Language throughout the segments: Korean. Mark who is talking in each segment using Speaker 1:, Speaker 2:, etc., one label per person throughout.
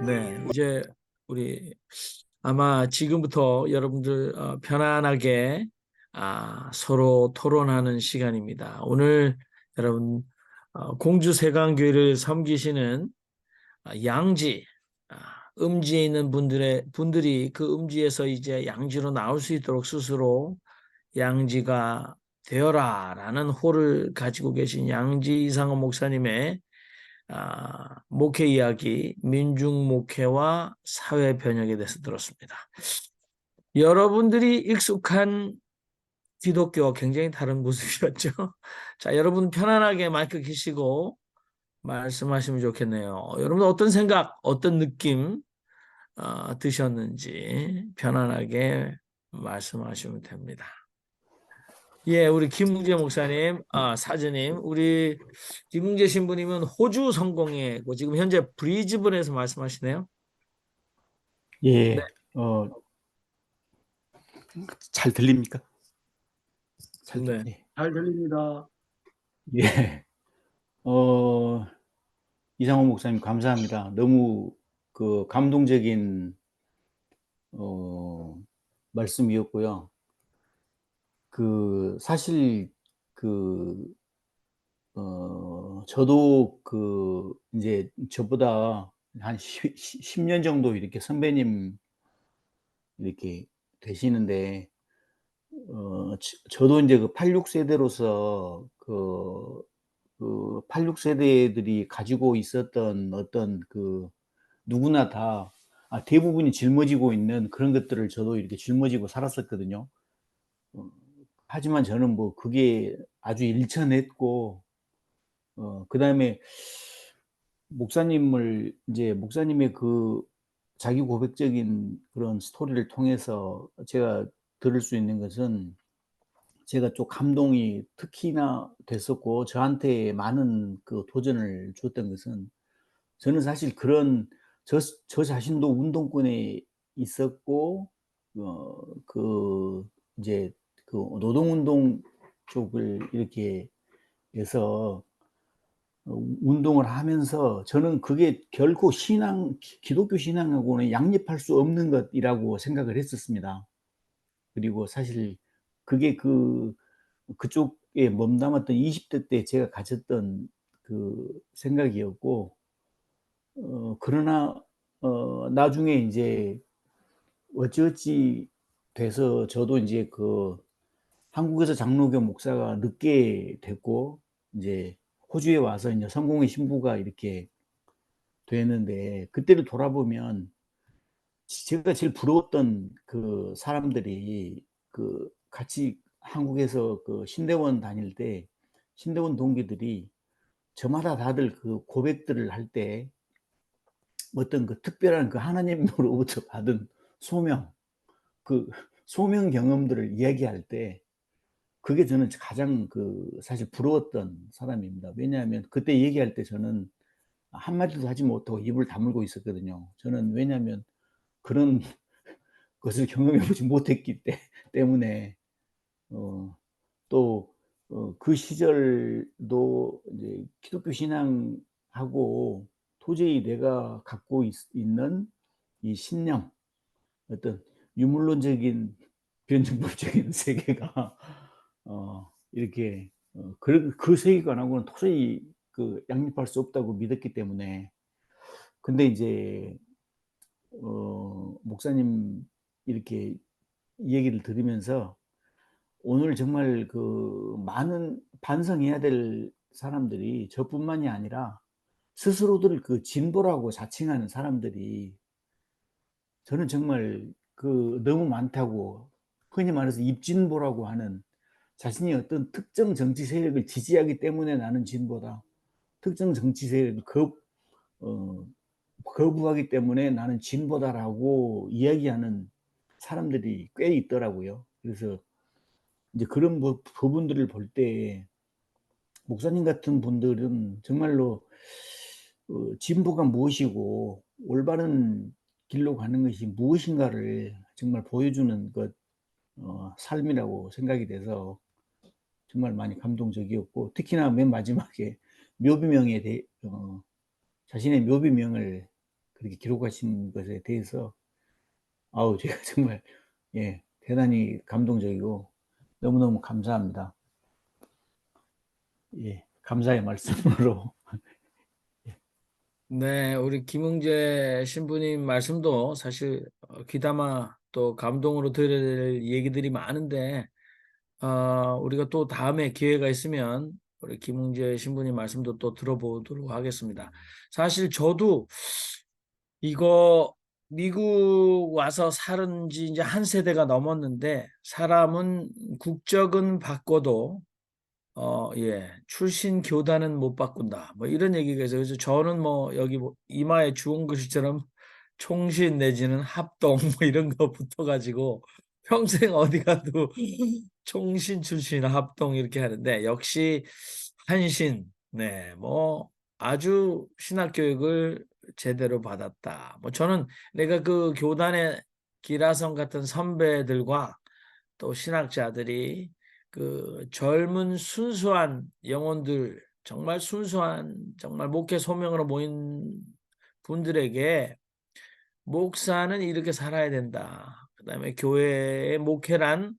Speaker 1: 네, 이제 우리 아마 지금부터 여러분들 편안하게 서로 토론하는 시간입니다. 오늘 여러분 공주세관교회를 섬기시는 양지, 음지에 있는 분들이 그 음지에서 이제 양지로 나올 수 있도록 스스로 양지가 되어라라는 호를 가지고 계신 양지 이상호 목사님의 목회 이야기, 민중 목회와 사회 변혁에 대해서 들었습니다. 여러분들이 익숙한 기독교와 굉장히 다른 모습이었죠. 자, 여러분 편안하게 마이크 켜시고 말씀하시면 좋겠네요. 여러분 어떤 생각, 어떤 느낌 드셨는지 편안하게 말씀하시면 됩니다. 예, 우리 김웅재 목사님, 사즈님, 우리 김웅재 신부님은 호주 성공회고 지금 현재 브리즈번에서 말씀하시네요. 네,
Speaker 2: 예, 잘 들립니까?
Speaker 1: 네,
Speaker 2: 예.
Speaker 1: 잘 들립니다.
Speaker 2: 예. 이상호 목사님 감사합니다. 너무 그 감동적인 어, 말씀이었고요. 그 사실 그 저도 그 이제 저보다 한 10년 정도 이렇게 선배님 이렇게 되시는데 저도 이제 그 86 세대로서 그 86 세대들이 가지고 있었던 어떤 그 누구나 다 대부분이 짊어지고 있는 그런 것들을 저도 이렇게 짊어지고 살았었거든요. 어 하지만 저는 뭐 그게 아주 일천했고 그다음에 목사님의 그 자기 고백적인 그런 스토리를 통해서 제가 들을 수 있는 것은 제가 좀 감동이 특히나 됐었고 저한테 많은 그 도전을 줬던 것은 저는 사실 그런 저 자신도 운동권에 있었고 그 이제 그 노동운동 쪽을 이렇게 해서 운동을 하면서 저는 그게 결코 기독교 신앙하고는 양립할 수 없는 것이라고 생각을 했었습니다. 그리고 사실 그게 그쪽에 몸담았던 20대 때 제가 가졌던 그 생각이었고 그러나 나중에 인제 어찌어찌 돼서 저도 인제 그 한국에서 장로교 목사가 늦게 됐고 인제 호주에 와서 인제 성공의 신부가 이렇게 됐는데 그때를 돌아보면 제가 제일 부러웠던 그 사람들이 그 같이 한국에서 그 신대원 다닐 때 신대원 동기들이 저마다 다들 그 고백들을 할 때 어떤 그 특별한 그 하나님으로부터 받은 소명, 그 소명 경험들을 이야기할 때 그게 저는 가장 그 사실 부러웠던 사람입니다. 왜냐하면 그때 얘기할 때 저는 한마디도 하지 못하고 입을 다물고 있었거든요. 저는 왜냐하면 그런 것을 경험해 보지 못했기 때문에 또 그 시절도 이제 기독교 신앙하고 도저히 내가 갖고 있는 이 신념, 어떤 유물론적인 변증법적인 세계가 이렇게 그 세계관하고는 도저히 그 양립할 수 없다고 믿었기 때문에 근데 이제 목사님 이렇게 얘기를 들으면서 오늘 정말 그 많은 반성해야 될 사람들이 저뿐만이 아니라 스스로들 그 진보라고 자칭하는 사람들이 저는 정말 그 너무 많다고 흔히 말해서 입진보라고 하는 자신이 어떤 특정 정치 세력을 지지하기 때문에 나는 진보다. 특정 정치 세력을 어 거부하기 때문에 나는 진보다라고 이야기하는 사람들이 꽤 있더라고요. 그래서 이제 그런 부분들을 볼 때 목사님 같은 분들은 정말로 진보가 무엇이고 올바른 길로 가는 것이 무엇인가를 정말 보여주는 삶이라고 생각이 돼서 정말 많이 감동적이었고 특히나 맨 마지막에 묘비명에 대해 자신의 묘비명을 그렇게 기록하신 것에 대해서 아우 제가 정말 예 대단히 감동적이고 너무너무 감사합니다. 예 감사의 말씀으로
Speaker 1: 네, 우리 김웅재 신부님 말씀도 사실 귀담아 또 감동으로 들어야 될 얘기들이 많은데, 우리가 또 다음에 기회가 있으면 우리 김웅재 신부님 말씀도 또 들어보도록 하겠습니다. 사실 저도 이거 미국 와서 살은 지 이제 한 세대가 넘었는데, 사람은 국적은 바꿔도 예, 출신 교단은 못 바꾼다. 뭐 이런 얘기가 있어요. 그래서 저는 뭐 여기 뭐 이마에 주홍 글씨처럼 총신 내지는 합동 뭐 이런 거 붙어가지고 평생 어디 가도 총신 출신 합동 이렇게 하는데, 역시 한신, 네, 뭐 아주 신학 교육을 제대로 받았다. 뭐 저는 내가 그 교단의 기라성 같은 선배들과 또 신학자들이 그 젊은 순수한 영혼들, 정말 순수한 정말 목회 소명으로 모인 분들에게 목사는 이렇게 살아야 된다. 그다음에 교회의 목회란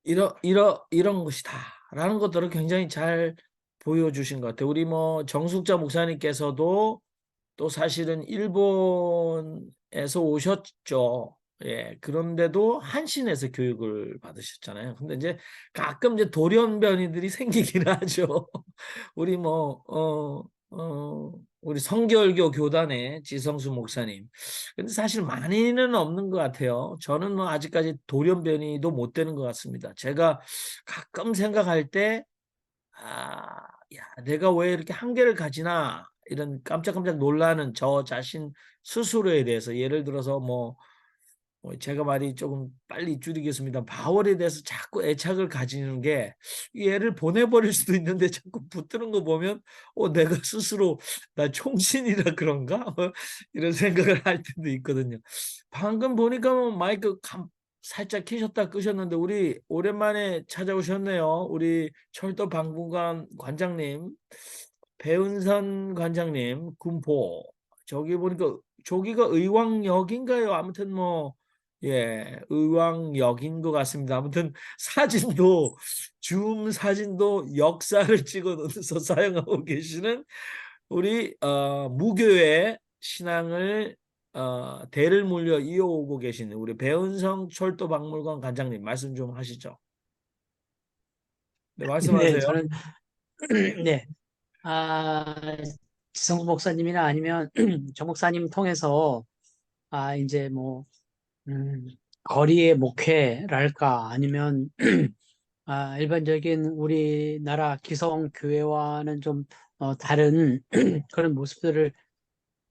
Speaker 1: 이런 것이다라는 것들을 굉장히 잘 보여주신 것 같아요. 우리 뭐 정숙자 목사님께서도 또 사실은 일본에서 오셨죠. 예, 그런데도 한신에서 교육을 받으셨잖아요. 근데 이제 가끔 이제 돌연변이들이 생기긴 하죠. 우리 뭐, 우리 성결교 교단의 지성수 목사님. 근데 사실 많이는 없는 것 같아요. 저는 뭐 아직까지 돌연변이도 못 되는 것 같습니다. 제가 가끔 생각할 때, 야, 내가 왜 이렇게 한계를 가지나 이런 깜짝깜짝 놀라는 저 자신 스스로에 대해서, 예를 들어서 뭐 제가 말이 조금 빨리 줄이겠습니다. 바울에 대해서 자꾸 애착을 가지는 게 얘를 보내버릴 수도 있는데 자꾸 붙드는 거 보면 내가 스스로 나 총신이라 그런가? 이런 생각을 할 때도 있거든요. 방금 보니까 뭐 마이크 살짝 키셨다 끄셨는데 우리 오랜만에 찾아오셨네요. 우리 철도 방문관 관장님, 배은선 관장님, 군포. 저기 보니까 저기가 의왕역인가요? 아무튼 뭐 예, 의왕역인 것 같습니다. 아무튼 사진도 줌 사진도 역사를 찍어서 사용하고 계시는 우리 무교의 신앙을 대를 물려 이어오고 계시는 우리 배은성 철도박물관 관장님 말씀 좀 하시죠. 네,
Speaker 3: 네,
Speaker 1: 말씀하세요.
Speaker 3: 저는 네, 아, 지성구 목사님이나 아니면 정 목사님 통해서 이제 뭐 거리의 목회랄까 아니면 일반적인 우리나라 기성 교회와는 좀 다른 그런 모습들을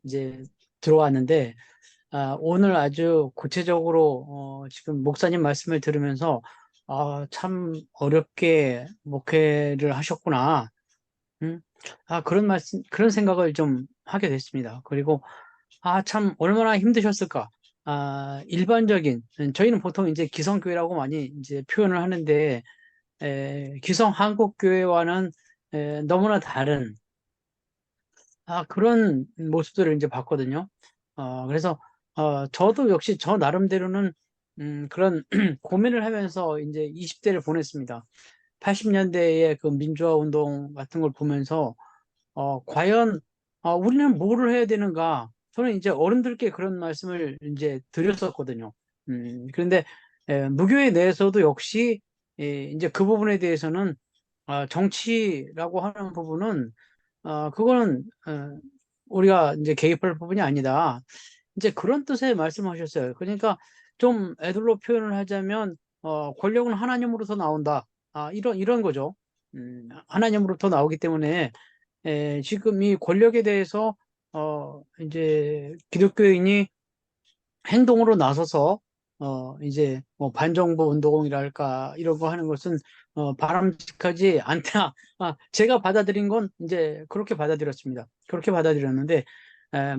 Speaker 3: 이제 들어왔는데 오늘 아주 구체적으로 지금 목사님 말씀을 들으면서 참 어렵게 목회를 하셨구나. 음? 그런 말씀, 그런 생각을 좀 하게 됐습니다. 그리고, 참, 얼마나 힘드셨을까. 일반적인, 저희는 보통 이제 기성교회라고 많이 이제 표현을 하는데, 기성 한국교회와는 너무나 다른, 그런 모습들을 이제 봤거든요. 그래서, 저도 역시 저 나름대로는, 그런 고민을 하면서 이제 20대를 보냈습니다. 80년대의 그 민주화 운동 같은 걸 보면서, 과연, 우리는 뭐를 해야 되는가? 저는 이제 어른들께 그런 말씀을 이제 드렸었거든요. 그런데, 무교회 내에서도 역시, 이제 그 부분에 대해서는, 정치라고 하는 부분은, 그거는, 우리가 이제 개입할 부분이 아니다. 이제 그런 뜻의 말씀하셨어요. 그러니까 좀 애들로 표현을 하자면, 권력은 하나님으로서 나온다. 이런 거죠. 하나님으로부터 나오기 때문에, 지금 이 권력에 대해서 이제 기독교인이 행동으로 나서서 이제 뭐 반정부 운동이랄까 이런 거 하는 것은 바람직하지 않다. 제가 받아들인 건 이제 그렇게 받아들였습니다. 그렇게 받아들였는데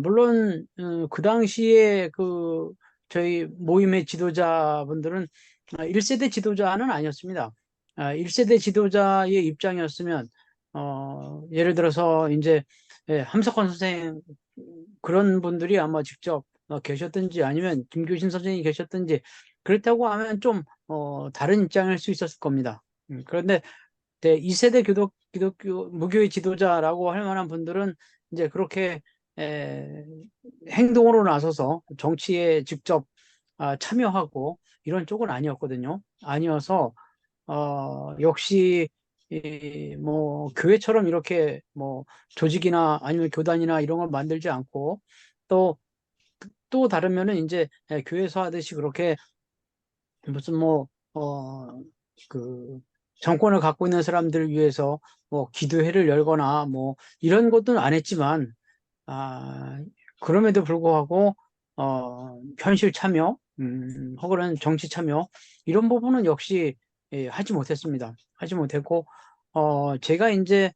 Speaker 3: 물론 그 당시에 그 저희 모임의 지도자분들은 1세대 지도자는 아니었습니다. 1세대 지도자의 입장이었으면 예를 들어서 이제 함석헌 선생 그런 분들이 아마 직접 계셨든지 아니면 김교신 선생님이 계셨든지 그렇다고 하면 좀 다른 입장일 수 있었을 겁니다. 그런데 2세대 기독교 무교의 지도자라고 할 만한 분들은 이제 그렇게 에, 행동으로 나서서 정치에 직접 참여하고 이런 쪽은 아니었거든요. 아니어서 역시 뭐 교회처럼 이렇게 뭐 조직이나 아니면 교단이나 이런 걸 만들지 않고 또 또 다르면은 이제 교회에서 하듯이 그렇게 무슨 그 정권을 갖고 있는 사람들을 위해서 뭐 기도회를 열거나 뭐 이런 것들은 안 했지만 아, 그럼에도 불구하고 현실 참여 혹은 정치 참여 이런 부분은 역시 하지 못했습니다. 하지 못했고 제가 이제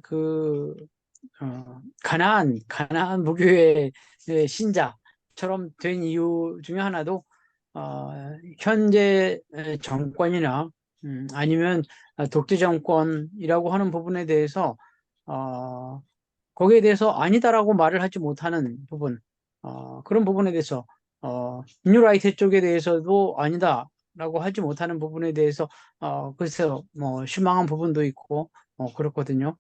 Speaker 3: 그 가나안 무교의 신자처럼 된 이유 중에 하나도 어, 현재 정권이나 아니면 독재 정권이라고 하는 부분에 대해서 어, 거기에 대해서 아니다라고 말을 하지 못하는 부분, 그런 부분에 대해서 뉴라이트 쪽에 대해서도 아니다라고 하지 못하는 부분에 대해서 글쎄요, 뭐 실망한 부분도 있고 그렇거든요.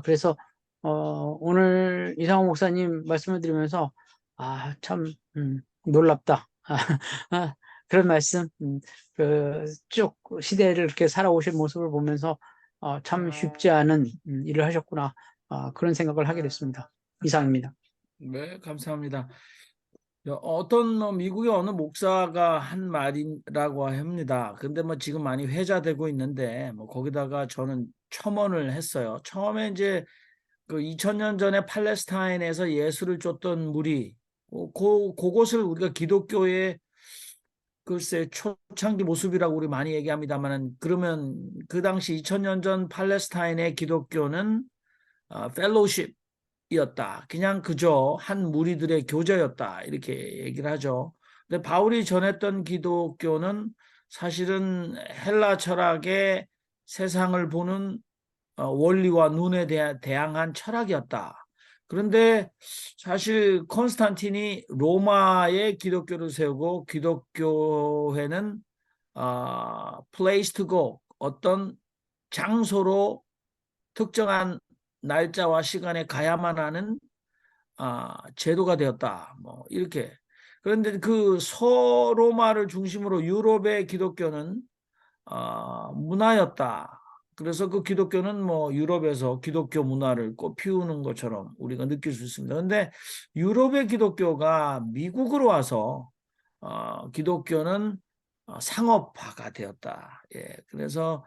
Speaker 3: 그래서 오늘 이상호 목사님 말씀을 드리면서 참 놀랍다. 아, 그런 말씀, 그쭉 시대를 이렇게 살아오신 모습을 보면서 참 쉽지 않은 일을 하셨구나. 그런 생각을 하게 됐습니다. 이상입니다.
Speaker 1: 네, 감사합니다. 어떤 미국의 어느 목사가 한 말이라고 합니다. 근데 뭐 지금 많이 회자되고 있는데 뭐 거기다가 저는 첨언을 했어요. 처음에 이제 그 2000년 전에 팔레스타인에서 예수를 쫓던 무리, 그곳을 우리가 기독교의 글쎄 초창기 모습이라고 우리 많이 얘기합니다만은 그러면 그 당시 2000년 전 팔레스타인의 기독교는 펠로우십이었다. 그냥 그저 한 무리들의 교제였다. 이렇게 얘기를 하죠. 근데 바울이 전했던 기독교는 사실은 헬라 철학의 세상을 보는 원리와 눈에 대항한 철학이었다. 그런데 사실 콘스탄틴이 로마의 기독교를 세우고 기독교회는 place to go, 어떤 장소로 특정한 날짜와 시간에 가야만 하는 제도가 되었다. 뭐 이렇게. 그런데 그 서로마를 중심으로 유럽의 기독교는 문화였다. 그래서 그 기독교는 뭐 유럽에서 기독교 문화를 꽃피우는 것처럼 우리가 느낄 수 있습니다. 그런데 유럽의 기독교가 미국으로 와서 기독교는 상업화가 되었다. 예, 그래서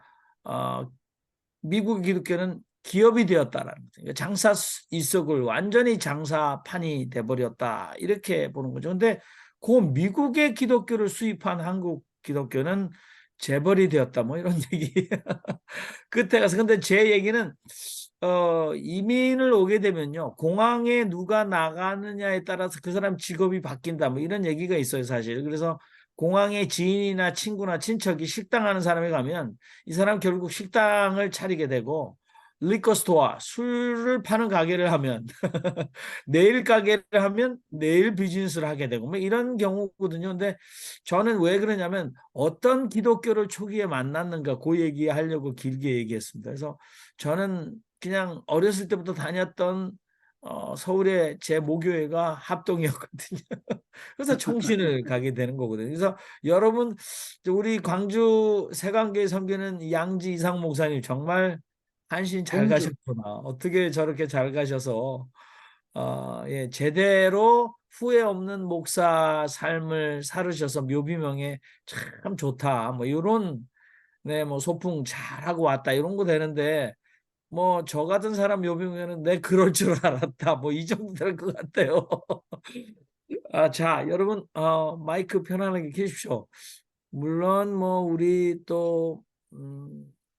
Speaker 1: 미국 기독교는 기업이 되었다라는 거죠. 그러니까 장사 일석을 완전히 장사판이 돼버렸다. 이렇게 보는 거죠. 근데 그 미국의 기독교를 수입한 한국 기독교는 재벌이 되었다. 뭐 이런 얘기. 끝에 가서. 근데 제 얘기는 이민을 오게 되면요. 공항에 누가 나가느냐에 따라서 그 사람 직업이 바뀐다. 뭐 이런 얘기가 있어요, 사실. 그래서 공항에 지인이나 친구나 친척이 식당 하는 사람이 가면 이 사람 결국 식당을 차리게 되고 리커스토어 술을 파는 가게를 하면 네일 가게를 하면 네일 비즈니스를 하게 되고 뭐 이런 경우거든요. 근데 저는 왜 그러냐면 어떤 기독교를 초기에 만났는가 그 얘기하려고 길게 얘기했습니다. 그래서 저는 그냥 어렸을 때부터 다녔던 서울의 제 모교회가 합동이었거든요. 그래서 총신을 가게 되는 거거든요. 그래서 여러분 우리 광주 세관교회 섬기는 양지 이상 목사님 정말 한신 잘
Speaker 3: 공주.
Speaker 1: 가셨구나. 어떻게 저렇게 잘 가셔서 예, 제대로 후회 없는 목사 삶을 살으셔서 묘비명에 참 좋다. 뭐 이런 네, 뭐 소풍 잘하고 왔다 이런 거 되는데 뭐 저 같은 사람 묘비명에는 내 그럴 줄 알았다. 뭐 이 정도 될 것 같아요. 자, 여러분, 마이크 편안하게 켜십시오. 물론, 뭐, 우리 또,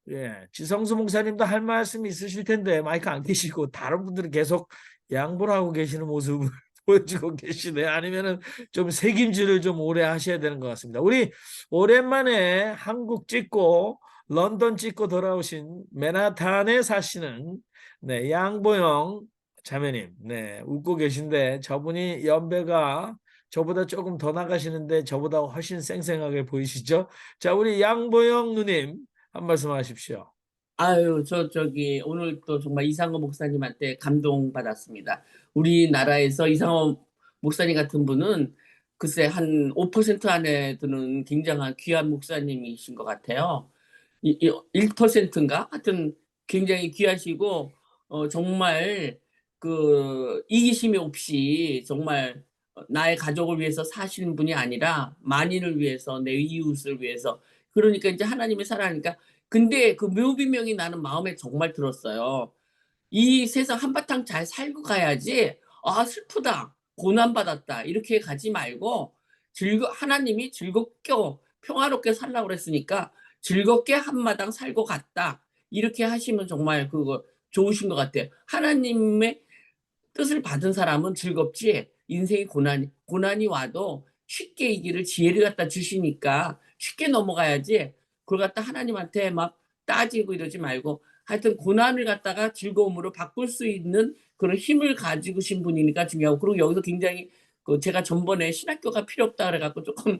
Speaker 1: 예, 지성수 목사님도 할 말씀 있으실 텐데, 마이크 안 켜시고, 다른 분들은 계속 양보를 하고 계시는 모습을 보여주고 계시네. 아니면은 좀 책임질을 좀 오래 하셔야 되는 것 같습니다. 우리 오랜만에 한국 찍고, 런던 찍고 돌아오신 맨하탄에 사시는, 네, 양보영 자매님, 네, 웃고 계신데 저분이 연배가 저보다 조금 더 나가시는데 저보다 훨씬 쌩쌩하게 보이시죠? 자, 우리 양보영 누님 한 말씀 하십시오.
Speaker 4: 아유, 저기, 오늘 또 정말 이상호 목사님한테 감동받았습니다. 우리나라에서 이상호 목사님 같은 분은 글쎄 한 5% 안에 드는 굉장한 귀한 목사님이신 것 같아요. 1%인가? 하여튼 굉장히 귀하시고, 정말 그 이기심이 없이 정말 나의 가족을 위해서 사시는 분이 아니라 만인을 위해서, 내 이웃을 위해서. 그러니까 이제 하나님의 사랑하니까 근데 그 묘비명이 나는 마음에 정말 들었어요. 이 세상 한바탕 잘 살고 가야지 '아 슬프다. 고난받았다.' 이렇게 가지 말고 하나님이 즐겁게 평화롭게 살라고 그랬으니까 '즐겁게 한마당 살고 갔다.' 이렇게 하시면 정말 그거 좋으신 것 같아요. 하나님의 뜻을 받은 사람은 즐겁지 인생의 고난이 와도 쉽게 이기를 지혜를 갖다 주시니까 쉽게 넘어가야지 그걸 갖다 하나님한테 막 따지고 이러지 말고 하여튼 고난을 갖다가 즐거움으로 바꿀 수 있는 그런 힘을 가지고신 분이니까 중요하고 그리고 여기서 굉장히 그 제가 전번에 신학교가 필요 없다 그래 갖고 조금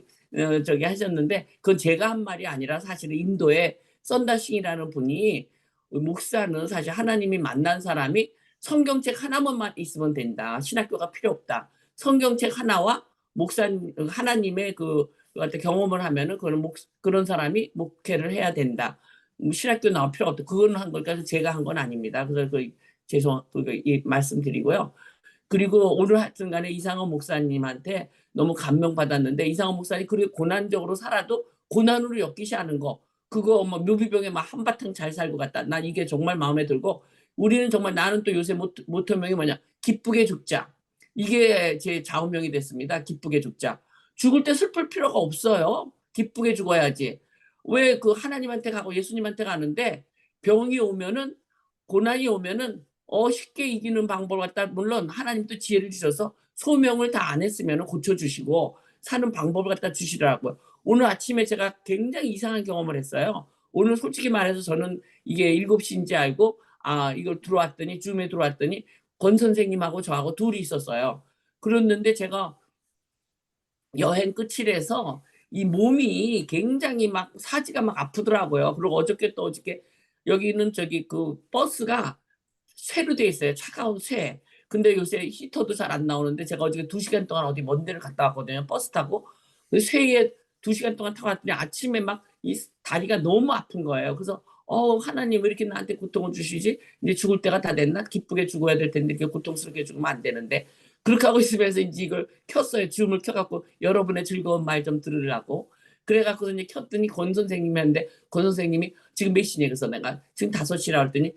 Speaker 4: 저기 하셨는데 그건 제가 한 말이 아니라 사실은 인도의 썬다싱이라는 분이 목사는 사실 하나님이 만난 사람이 성경책 하나만 있으면 된다. 신학교가 필요 없다. 성경책 하나와 목사님 하나님의 경험을 하면은 그런 사람이 목회를 해야 된다. 신학교 나올 필요 없다. 그거는 한 거니까 제가 한 건 아닙니다. 그래서 말씀드리고요. 그리고 오늘 하여튼 간에 이상호 목사님한테 너무 감명받았는데 이상호 목사님 그렇게 고난적으로 살아도 고난으로 엮이지 않은 거 그거 뭐 묘비병에 막 한바탕 잘 살고 갔다. 난 이게 정말 마음에 들고 우리는 정말 나는 또 요새 모토명이 뭐냐 기쁘게 죽자. 이게 제 좌우명이 됐습니다. 기쁘게 죽자. 죽을 때 슬플 필요가 없어요. 기쁘게 죽어야지. 왜 그 하나님한테 가고 예수님한테 가는데 병이 오면은 고난이 오면은 쉽게 이기는 방법을 갖다 물론 하나님도 지혜를 주셔서 소명을 다 안 했으면 고쳐주시고 사는 방법을 갖다 주시더라고요. 오늘 아침에 제가 굉장히 이상한 경험을 했어요. 오늘 솔직히 말해서 저는 이게 7시인지 알고 이걸 들어왔더니 줌에 들어왔더니 권 선생님하고 저하고 둘이 있었어요. 그랬는데 제가 여행 끝이라서 이 몸이 굉장히 막 사지가 막 아프더라고요. 그리고 어저께 여기는 저기 그 버스가 쇠로 돼 있어요. 차가운 쇠. 근데 요새 히터도 잘 안 나오는데 제가 어저께 2시간 동안 어디 먼 데를 갔다 왔거든요. 버스 타고. 그 쇠에 2시간 동안 타고 왔더니 아침에 막 이 다리가 너무 아픈 거예요. 그래서 하나님 왜 이렇게 나한테 고통을 주시지? 이제 죽을 때가 다 됐나? 기쁘게 죽어야 될 텐데 이렇게 고통스럽게 죽으면 안 되는데. 그렇게 하고 있으면서 이제 이걸 켰어요. 줌을 켜갖고 여러분의 즐거운 말 좀 들으려고. 그래갖고 이제 켰더니 권 선생님이 하는데 권 선생님이 지금 몇 시냐 그래서 내가 지금 5시라 했더니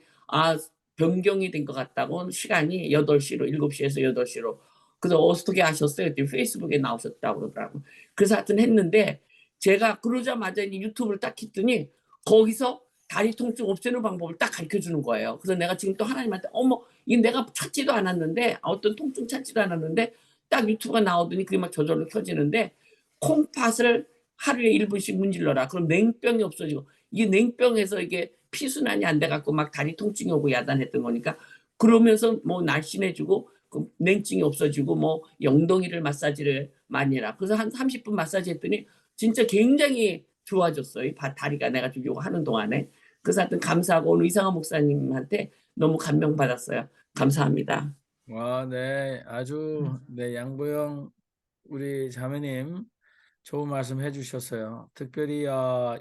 Speaker 4: 변경이 된 것 같다고 시간이 8시로 7시에서 8시로 그래서 어떻게 아셨어요? 그랬더니 페이스북에 나오셨다고 그러더라고요. 그래서 하여튼 했는데 제가 그러자마자 이제 유튜브를 딱 켰더니 거기서 다리 통증 없애는 방법을 딱 가르쳐 주는 거예요. 그래서 내가 지금 또 하나님한테 이게 내가 찾지도 않았는데 어떤 통증 찾지도 않았는데 딱 유튜브가 나오더니 그게 막 저절로 켜지는데 콩팥을 하루에 1분씩 문질러라. 그럼 냉병이 없어지고 이게 냉병에서 이게 피순환이 안 돼갖고 막 다리 통증이 오고 야단했던 거니까 그러면서 뭐 날씬해지고 그 냉증이 없어지고 뭐 엉덩이를 마사지를 많이 해라. 그래서 한 30분 마사지 했더니 진짜 굉장히 좋아졌어요. 다리가 내가 지금 이거 하는 동안에. 그래서 하여튼 감사하고 오늘 이상한 목사님한테 너무 감명받았어요. 감사합니다.
Speaker 1: 와, 네, 아주 네, 양보영 우리 자매님 좋은 말씀 해주셨어요. 특별히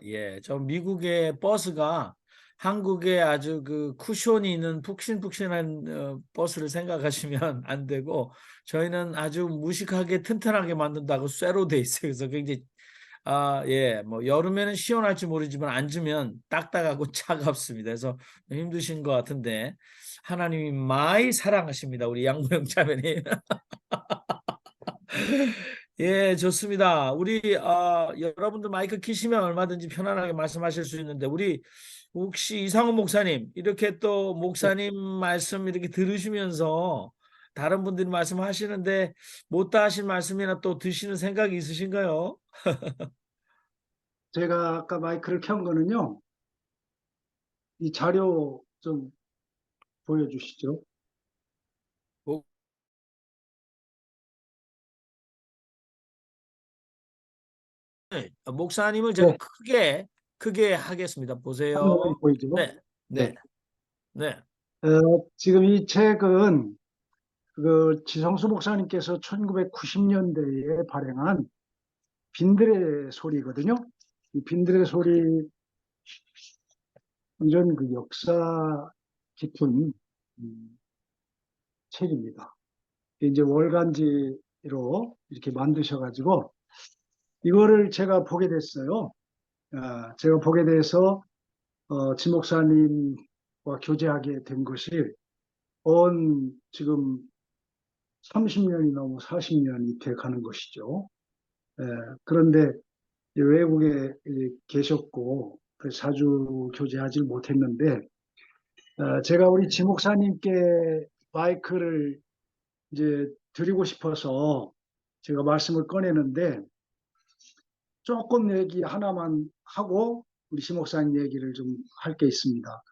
Speaker 1: 예, 저 미국의 버스가 한국에 아주 그 쿠션이 있는 푹신푹신한 버스를 생각하시면 안 되고 저희는 아주 무식하게 튼튼하게 만든다고 쇠로 돼 있어요. 그래서 굉장히 예, 뭐 여름에는 시원할지 모르지만 앉으면 딱딱하고 차갑습니다. 그래서 힘드신 것 같은데 하나님이 많이 사랑하십니다. 우리 양보영 자매님. 예, 좋습니다. 우리 여러분들 마이크 키시면 얼마든지 편안하게 말씀하실 수 있는데 우리 혹시 이상호 목사님 이렇게 또 목사님 말씀 이렇게 들으시면서 다른 분들이 말씀하시는데 못다 하신 말씀이나 또 드시는 생각이 있으신가요?
Speaker 5: 제가 아까 마이크를 켠 거는요, 이 자료 좀 보여주시죠.
Speaker 1: 목사님을 제가
Speaker 5: 네,
Speaker 1: 크게 하겠습니다. 보세요.
Speaker 5: 화면이 보이죠?
Speaker 1: 네,
Speaker 5: 네.
Speaker 1: 네, 네.
Speaker 5: 지금 이 책은 그 지성수 목사님께서 1990년대에 발행한 빈들의 소리거든요. 이 빈들의 소리 이런 그 역사 깊은 책입니다. 이제 월간지로 이렇게 만드셔가지고 이거를 제가 보게 됐어요. 제가 보게 돼서 지 목사님과 교제하게 된 것이 지금 30년이 넘어 40년이 돼 가는 것이죠. 그런데 외국에 계셨고 그래서 자주 교제하지 못했는데 제가 우리 지 목사님께 마이크를 이제 드리고 싶어서 제가 말씀을 꺼내는데 조금 얘기 하나만 하고 우리 지 목사님 얘기를 좀 할 게 있습니다.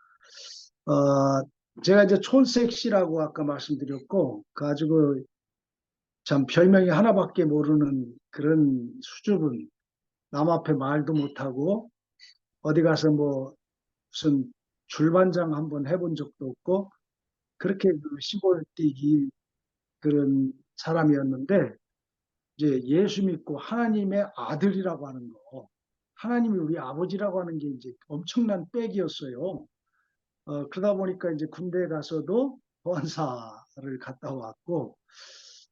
Speaker 5: 제가 이제 촌색 씨라고 아까 말씀드렸고 가지고 참 별명이 하나밖에 모르는 그런 수줍은 남 앞에 말도 못하고 어디 가서 뭐 무슨 줄반장 한번 해본 적도 없고 그렇게 그 시골 뛰기 그런 사람이었는데 이제 예수 믿고 하나님의 아들이라고 하는 거 하나님이 우리 아버지라고 하는 게 이제 엄청난 백이었어요. 그러다 보니까 이제 군대에 가서도 보안사를 갔다 왔고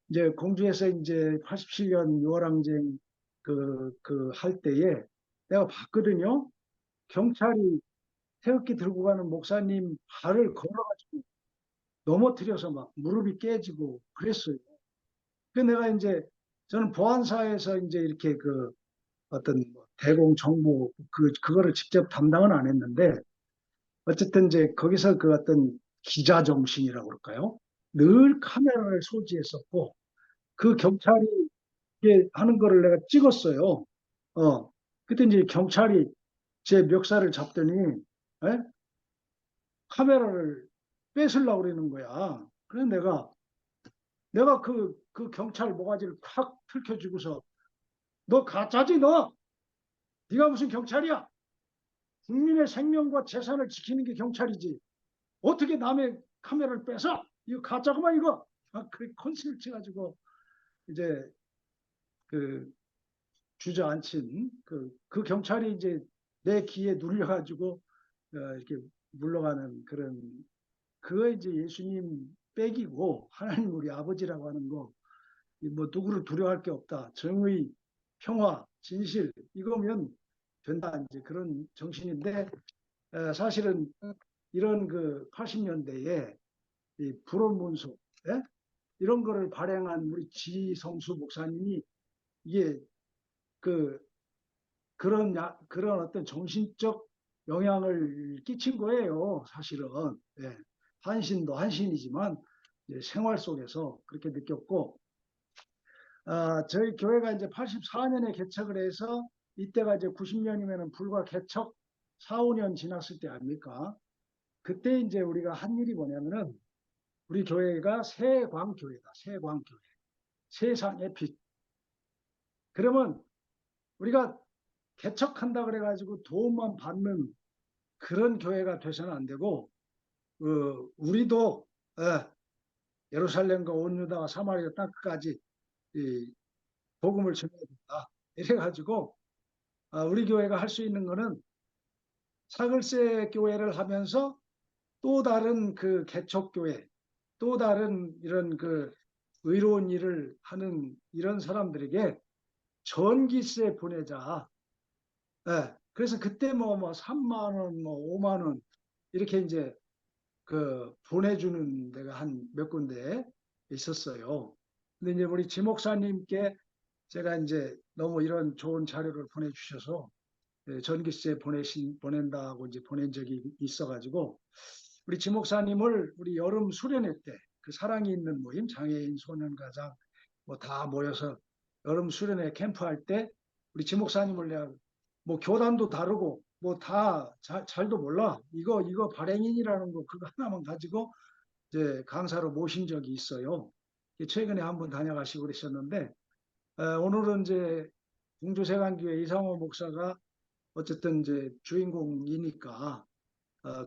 Speaker 5: 이제 공주에서 이제 87년 유월항쟁 할 때에 내가 봤거든요. 경찰이 태극기 들고 가는 목사님 발을 걸어가지고 넘어뜨려서 막 무릎이 깨지고 그랬어요. 그 내가 이제 저는 보안사에서 이제 이렇게 그 어떤 뭐 대공 정보 그거를 직접 담당은 안 했는데 어쨌든 이제 거기서 그 어떤 기자 정신이라고 그럴까요? 늘 카메라를 소지했었고 그 경찰이 이게 하는 거를 내가 찍었어요. 그때 이제 경찰이 제 멱살을 잡더니 에? 카메라를 뺏으려고 그러는 거야. 그래서 내가 그 경찰 모가지를 탁 틀켜주고서 너 가짜지 너? 네가 무슨 경찰이야? 국민의 생명과 재산을 지키는 게 경찰이지. 어떻게 남의 카메라를 뺏어? 이거 가짜구만 이거. 그 컨셉을 쳐가지고 이제 그 주저앉힌 그 경찰이 이제 내 귀에 눌려가지고 이렇게 물러가는 그런 그거 이제 예수님 빼기고 하나님 우리 아버지라고 하는 거 뭐 누구를 두려워할 게 없다. 정의, 평화, 진실 이거면 된다. 이제 그런 정신인데 사실은 이런 그 80년대에 이 불온문소 이런 거를 발행한 우리 지성수 목사님이 이게 그런 어떤 정신적 영향을 끼친 거예요. 사실은 한신도 한신이지만 생활 속에서 그렇게 느꼈고 저희 교회가 이제 84년에 개척을 해서 이때가 이제 90년이면 불과 개척 4, 5년 지났을 때 아닙니까? 그때 이제 우리가 한 일이 뭐냐면은 우리 교회가 세광교회다. 세광교회. 세상의 빛. 그러면 우리가 개척한다 그래가지고 도움만 받는 그런 교회가 돼서는 안 되고 우리도 예루살렘과 온 유다와 사마리아 땅까지 복음을 전해야 된다. 이래가지고 우리 교회가 할 수 있는 거는 사글세 교회를 하면서 또 다른 그 개척교회, 또 다른 이런 그 의로운 일을 하는 이런 사람들에게 전기세 보내자. 그래서 그때 뭐 3만 원, 뭐 5만 원 이렇게 이제 그 보내주는 데가 한 몇 군데 있었어요. 근데 이제 우리 지 목사님께 제가 이제 너무 이런 좋은 자료를 보내주셔서 전기세 보낸다고 이제 보낸 적이 있어가지고 우리 지 목사님을 우리 여름 수련회 때 그 사랑이 있는 모임 장애인 소년가장 뭐 다 모여서 여름 수련회 캠프할 때 우리 지 목사님을 내가 뭐 교단도 다르고 뭐 다 잘도 몰라 이거 발행인이라는 거 그거 하나만 가지고 이제 강사로 모신 적이 있어요. 최근에 한번 다녀가시고 그러셨는데 오늘은 이제 궁주세관교회 이상호 목사가 어쨌든 이제 주인공이니까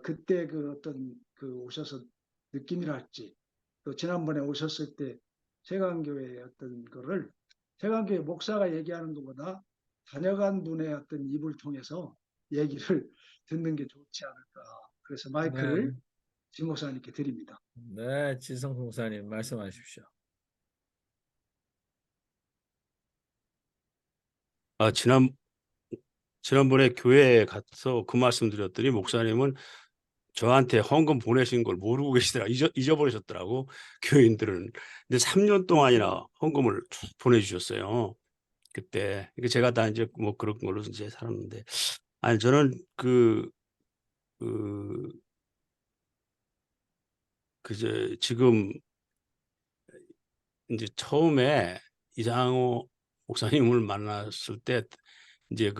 Speaker 5: 그때 그 어떤 그 오셔서 느낌이랄지 또 지난번에 오셨을 때 세관교회의 어떤 거를 세관교회 목사가 얘기하는 것보다 다녀간 분의 어떤 입을 통해서 얘기를 듣는 게 좋지 않을까. 그래서
Speaker 1: 네,
Speaker 5: 마이크를 지 목사님께 드립니다.
Speaker 1: 네, 지성 목사님 말씀하십시오.
Speaker 6: 아, 지난번에 교회에 가서 그 말씀 드렸더니 목사님은 저한테 헌금 보내신 걸 모르고 계시더라. 잊어버리셨더라고, 교인들은. 근데 3년 동안이나 헌금을 보내주셨어요. 그때. 그러니까 제가 다 이제 뭐 그런 걸로 이제 살았는데. 아니, 저는 지금 이제 처음에 이상호 목사님을 만났을 때 이제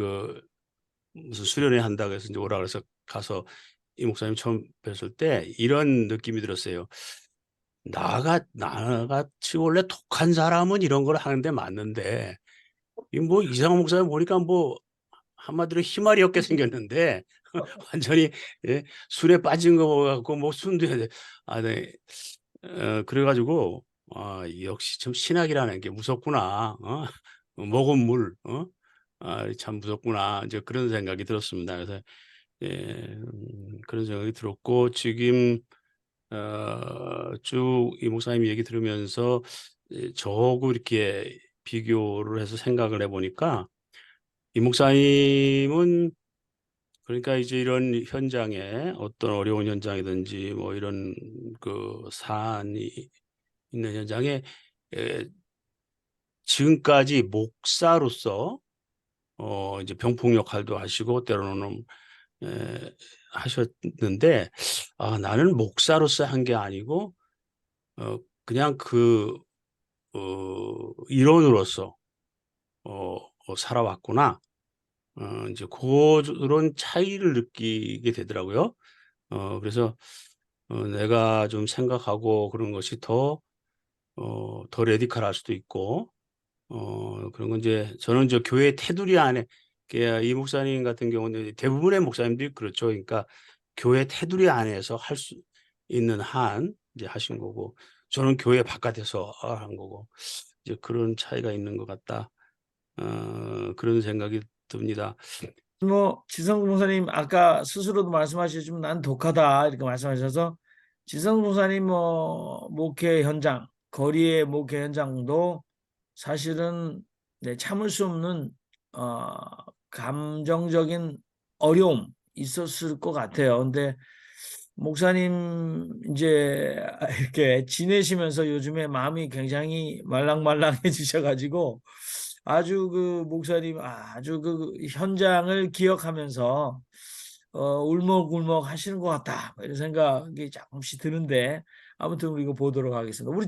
Speaker 6: 무슨 수련회 한다고 해서 이제 오라 그래서 가서 이 목사님 처음 뵀을 때 이런 느낌이 들었어요. 나같이 원래 독한 사람은 이런 걸 하는데 맞는데, 이 뭐 이상호 목사님 보니까 뭐 한마디로 희말이 없게 생겼는데 완전히, 예, 술에 빠진 거 같고 뭐 숨도 해야 돼. 네. 그래가지고 역시 좀 신학이라는 게 무섭구나. 먹은 물, 참 무섭구나. 이제 그런 생각이 들었습니다. 그래서 그런 생각이 들었고, 지금 쭉 이 목사님 얘기 들으면서 저하고 이렇게 비교를 해서 생각을 해보니까, 이 목사님은 그러니까 이제 이런 현장에 어떤 어려운 현장이든지 뭐 이런 사안이 있는 현장에 지금까지 목사로서 이제 병풍 역할도 하시고 때로는 하셨는데, 나는 목사로서 한 게 아니고 그냥 일원으로서 살아왔구나. 이제 그런 차이를 느끼게 되더라고요. 그래서 내가 좀 생각하고 그런 것이 더 레디컬할 수도 있고, 그런 건 이제 저는 교회 테두리 안에, 이 목사님 같은 경우는 대부분의 목사님들이 그렇죠. 그러니까 교회 테두리 안에서 할 수 있는 한 이제 하신 거고, 저는 교회 바깥에서 한 거고, 이제 그런 차이가 있는 것 같다. 그런 생각이 듭니다.
Speaker 1: 뭐 지성 목사님 아까 스스로도 말씀하셨지만 난 독하다 이렇게 말씀하셔서, 지성 목사님 뭐 목회 현장, 거리의 목회 현장도 사실은 참을 수 없는 어, 감정적인 어려움 있었을 것 같아요. 근데 목사님 이제 이렇게 지내시면서 요즘에 마음이 굉장히 말랑말랑해지셔가지고 아주 목사님 아주 현장을 기억하면서 울먹울먹 하시는 것 같다, 이런 생각이 조금씩 드는데, 아무튼 우리 이거 보도록 하겠습니다. 우리